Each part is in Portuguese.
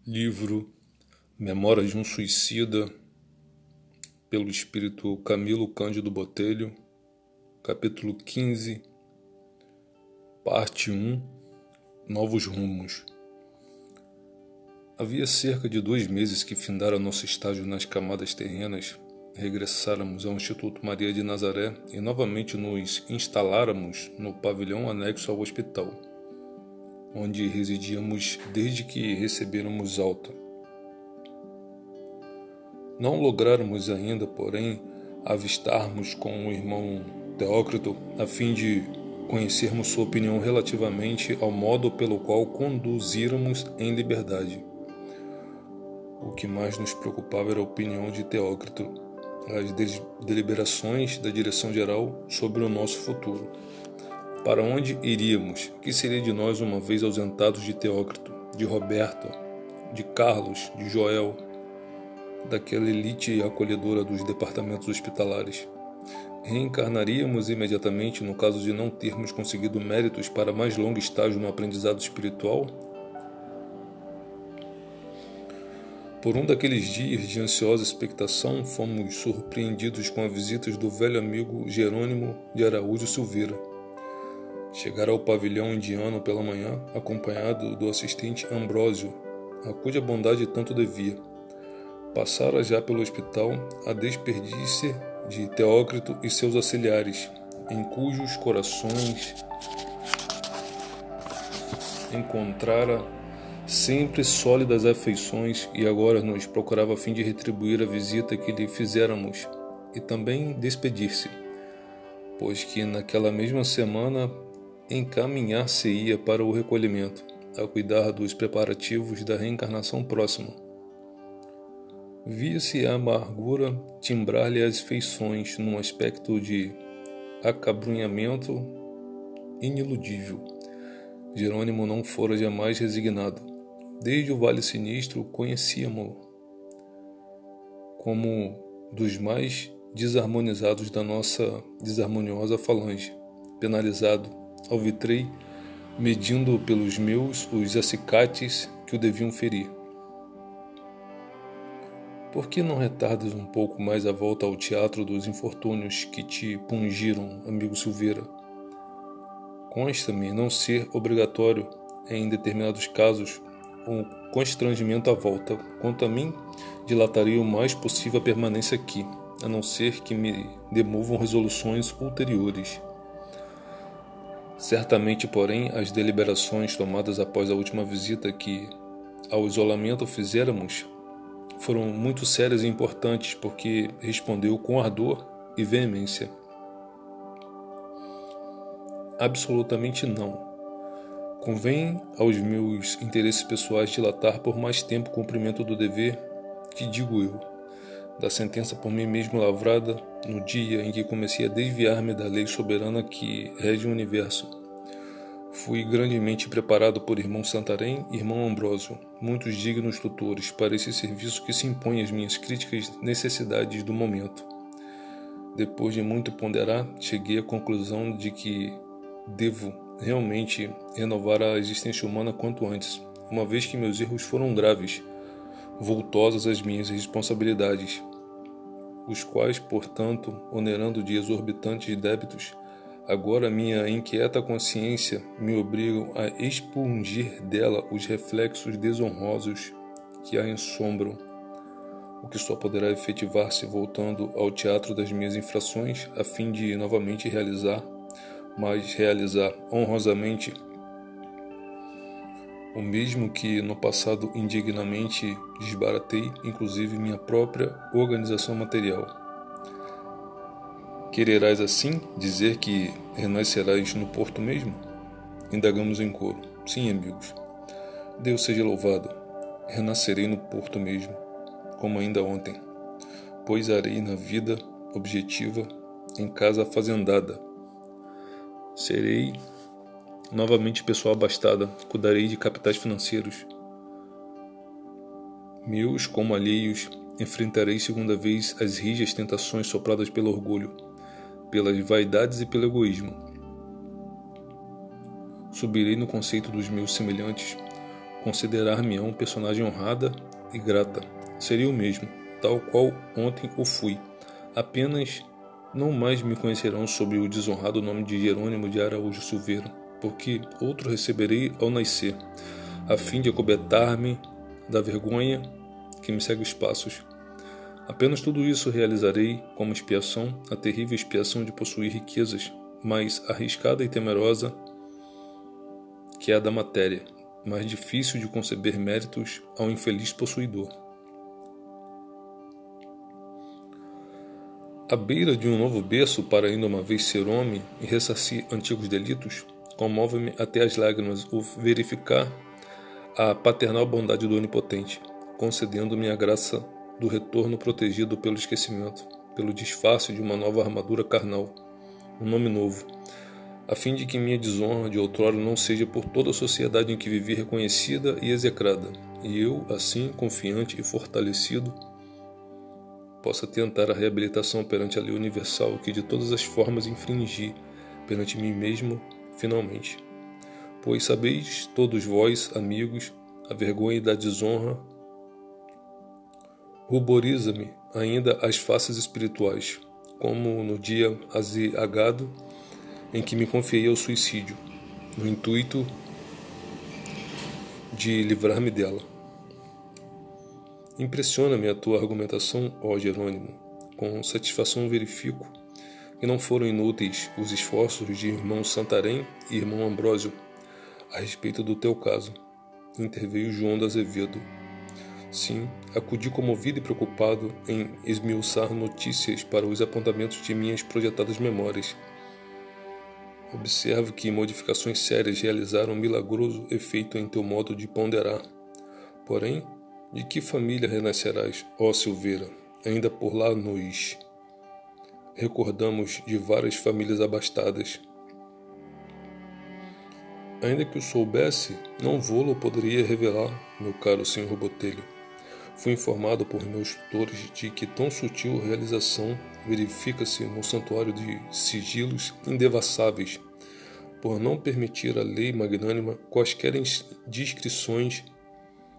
Livro Memórias de um Suicida, pelo espírito Camilo Cândido Botelho, capítulo 15, parte 1, Novos Rumos. Havia cerca de 2 meses que findara nosso estágio nas camadas terrenas, regressáramos ao Instituto Maria de Nazaré e novamente nos instaláramos no pavilhão anexo ao hospital, onde residíamos desde que recebêramos alta. Não lográramos ainda, porém, avistarmos com o irmão Teócrito a fim de conhecermos sua opinião relativamente ao modo pelo qual conduzíramos em liberdade. O que mais nos preocupava era a opinião de Teócrito, as deliberações da direção-geral sobre o nosso futuro. Para onde iríamos? Que seria de nós uma vez ausentados de Teócrito, de Roberto, de Carlos, de Joel, daquela elite acolhedora dos departamentos hospitalares? Reencarnaríamos imediatamente no caso de não termos conseguido méritos para mais longo estágio no aprendizado espiritual? Por um daqueles dias de ansiosa expectação, fomos surpreendidos com a visita do velho amigo Jerônimo de Araújo Silveira. Chegara ao pavilhão indiano pela manhã, acompanhado do assistente Ambrósio, a cuja bondade tanto devia. Passara já pelo hospital a desperdício de Teócrito e seus auxiliares, em cujos corações encontrara sempre sólidas afeições, e agora nos procurava a fim de retribuir a visita que lhe fizéramos e também despedir-se, pois que naquela mesma semana encaminhar-se-ia para o recolhimento, a cuidar dos preparativos da reencarnação próxima. Via-se a amargura timbrar-lhe as feições num aspecto de acabrunhamento iniludível. Jerônimo não fora jamais resignado. Desde o Vale Sinistro conhecíamo-lo como dos mais desarmonizados da nossa desarmoniosa falange, penalizado, alvitrei, medindo pelos meus os acicates que o deviam ferir. Por que não retardas um pouco mais a volta ao teatro dos infortúnios que te pungiram, amigo Silveira? Consta-me não ser obrigatório, em determinados casos, o constrangimento à volta. Quanto a mim, dilataria o mais possível a permanência aqui, a não ser que me demovam resoluções ulteriores. Certamente, porém, as deliberações tomadas após a última visita que ao isolamento fizéramos foram muito sérias e importantes, porque respondeu com ardor e veemência. Absolutamente não. Convém aos meus interesses pessoais dilatar por mais tempo o cumprimento do dever, que digo eu, da sentença por mim mesmo lavrada no dia em que comecei a desviar-me da lei soberana que rege o universo. Fui grandemente preparado por irmão Santarém e irmão Ambrósio, muitos dignos tutores, para esse serviço que se impõe às minhas críticas necessidades do momento. Depois de muito ponderar, cheguei à conclusão de que devo realmente renovar a existência humana quanto antes, uma vez que meus erros foram graves, vultosas as minhas responsabilidades, os quais, portanto, onerando de exorbitantes débitos, agora minha inquieta consciência me obrigam a expungir dela os reflexos desonrosos que a ensombram, o que só poderá efetivar-se voltando ao teatro das minhas infrações, a fim de novamente realizar honrosamente o mesmo que no passado indignamente desbaratei, inclusive minha própria organização material. Quererás assim dizer que renascerás no porto mesmo? Indagamos em coro. Sim, amigos. Deus seja louvado. Renascerei no porto mesmo, como ainda ontem. Poisarei na vida objetiva, em casa fazendada. Serei novamente pessoa abastada, cuidarei de capitais financeiros. Meus como alheios, enfrentarei segunda vez as rijas tentações sopradas pelo orgulho, pelas vaidades e pelo egoísmo. Subirei no conceito dos meus semelhantes, considerar-me um personagem honrada e grata. Seria o mesmo, tal qual ontem o fui. Apenas não mais me conhecerão sob o desonrado nome de Jerônimo de Araújo Silveira, porque outro receberei ao nascer, a fim de acobertar-me da vergonha que me segue os passos. Apenas tudo isso realizarei como expiação, a terrível expiação de possuir riquezas, mais arriscada e temerosa que é a da matéria, mais difícil de conceber méritos ao infeliz possuidor. À beira de um novo berço para ainda uma vez ser homem e ressarcir antigos delitos, comove-me até as lágrimas o verificar a paternal bondade do Onipotente, concedendo-me a graça do retorno protegido pelo esquecimento, pelo disfarce de uma nova armadura carnal, um nome novo, a fim de que minha desonra de outrora não seja por toda a sociedade em que vivi reconhecida e execrada, e eu, assim, confiante e fortalecido, possa tentar a reabilitação perante a lei universal que de todas as formas infringi perante mim mesmo, finalmente. Pois sabeis todos vós, amigos, a vergonha da desonra ruboriza-me ainda as faces espirituais, como no dia aziagado em que me confiei ao suicídio, no intuito de livrar-me dela. Impressiona-me a tua argumentação, ó Jerônimo. Com satisfação verifico que não foram inúteis os esforços de irmão Santarém e irmão Ambrósio a respeito do teu caso. Interveio João de Azevedo. Sim, acudi comovido e preocupado em esmiuçar notícias para os apontamentos de minhas projetadas memórias. Observo que modificações sérias realizaram um milagroso efeito em teu modo de ponderar. Porém, de que família renascerás, ó Silveira? Ainda por lá nos recordamos de várias famílias abastadas. Ainda que o soubesse, não vô-lo poderia revelar, meu caro senhor Botelho. Fui informado por meus tutores de que tão sutil realização verifica-se no santuário de sigilos indevassáveis, por não permitir à lei magnânima quaisquer discrições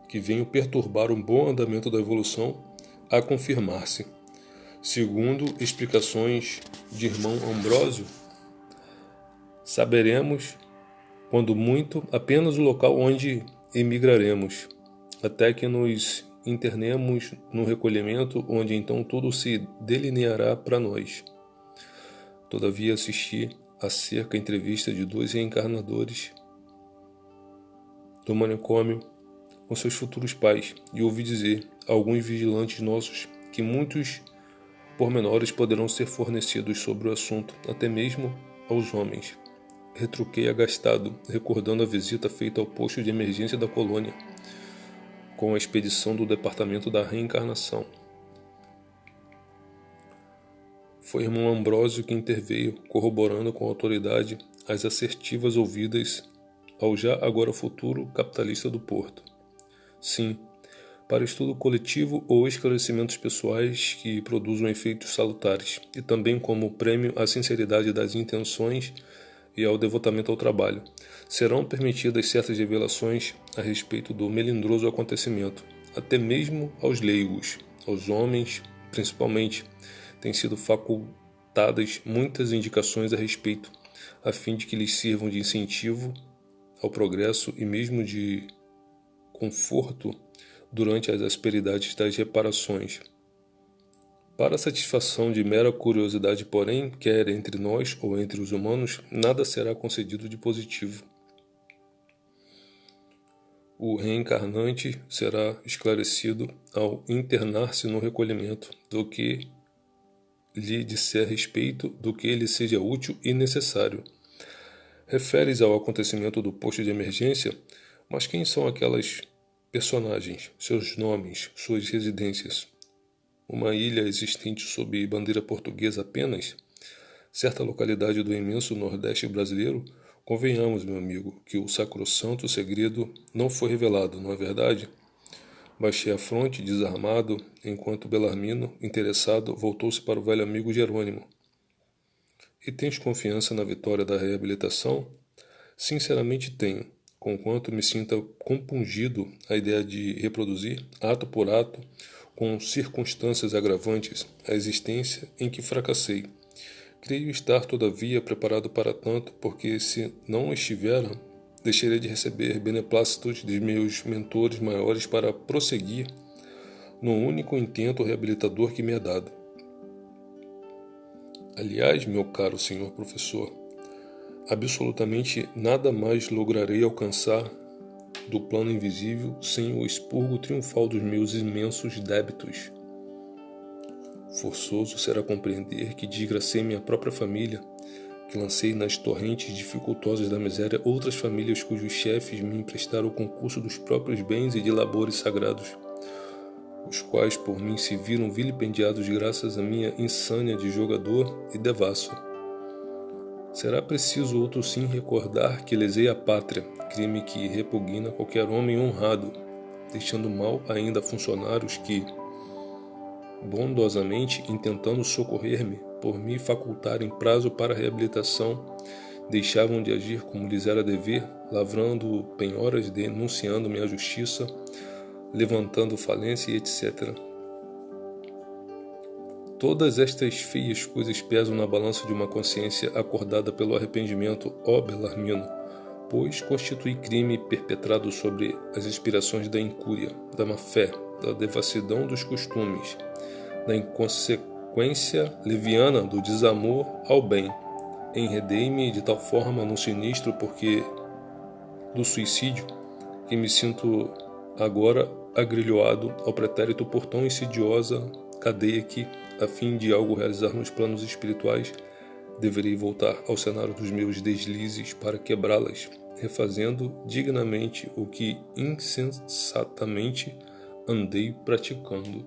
que venham perturbar o bom andamento da evolução a confirmar-se. Segundo explicações de irmão Ambrósio, saberemos, quando muito, apenas o local onde emigraremos, até que nos internemos no recolhimento, onde então tudo se delineará para nós. Todavia assisti a cerca entrevista de 2 reencarnadores do manicômio com seus futuros pais e ouvi dizer a alguns vigilantes nossos que muitos pormenores poderão ser fornecidos sobre o assunto, até mesmo aos homens. Retruquei agastado, recordando a visita feita ao posto de emergência da colônia, com a expedição do Departamento da Reencarnação. Foi irmão Ambrósio que interveio, corroborando com autoridade as assertivas ouvidas ao já agora futuro capitalista do Porto. Sim, para estudo coletivo ou esclarecimentos pessoais que produzam efeitos salutares, e também como prêmio à sinceridade das intenções e ao devotamento ao trabalho, serão permitidas certas revelações a respeito do melindroso acontecimento, até mesmo aos leigos, aos homens, principalmente, têm sido facultadas muitas indicações a respeito, a fim de que lhes sirvam de incentivo ao progresso e mesmo de conforto durante as asperidades das reparações. Para a satisfação de mera curiosidade, porém, quer entre nós ou entre os humanos, nada será concedido de positivo. O reencarnante será esclarecido ao internar-se no recolhimento do que lhe disser respeito, do que lhe seja útil e necessário. Referes ao acontecimento do posto de emergência, mas quem são aquelas personagens, seus nomes, suas residências? Uma ilha existente sob bandeira portuguesa apenas? Certa localidade do imenso Nordeste brasileiro? Convenhamos, meu amigo, que o sacrossanto segredo não foi revelado, não é verdade? Baixei a fronte, desarmado, enquanto Belarmino, interessado, voltou-se para o velho amigo Jerônimo. E tens confiança na vitória da reabilitação? Sinceramente tenho. conquanto me sinta compungido à ideia de reproduzir, ato por ato, com circunstâncias agravantes, a existência em que fracassei. Creio estar, todavia, preparado para tanto, porque se não estiver, deixarei de receber beneplácitos de meus mentores maiores para prosseguir no único intento reabilitador que me é dado. Aliás, meu caro senhor professor, absolutamente nada mais lograrei alcançar do plano invisível sem o expurgo triunfal dos meus imensos débitos. Forçoso será compreender que desgracei minha própria família, que lancei nas torrentes dificultosas da miséria outras famílias cujos chefes me emprestaram o concurso dos próprios bens e de labores sagrados, os quais por mim se viram vilipendiados graças à minha insânia de jogador e devasso. Será preciso outro sim recordar que lesei a pátria, crime que repugna qualquer homem honrado, deixando mal ainda funcionários que, bondosamente intentando socorrer-me, por me facultarem prazo para a reabilitação, deixavam de agir como lhes era dever, lavrando penhoras, denunciando-me à justiça, levantando falência e etc. Todas estas feias coisas pesam na balança de uma consciência acordada pelo arrependimento, ó Belarmino, pois constitui crime perpetrado sobre as inspirações da incúria, da má-fé, da devassidão dos costumes, da inconsequência leviana do desamor ao bem. Enredei-me de tal forma no sinistro porque do suicídio que me sinto agora agrilhoado ao pretérito por tão insidiosa cadeia que, a fim de algo realizar nos planos espirituais, deverei voltar ao cenário dos meus deslizes para quebrá-las, refazendo dignamente o que insensatamente andei praticando.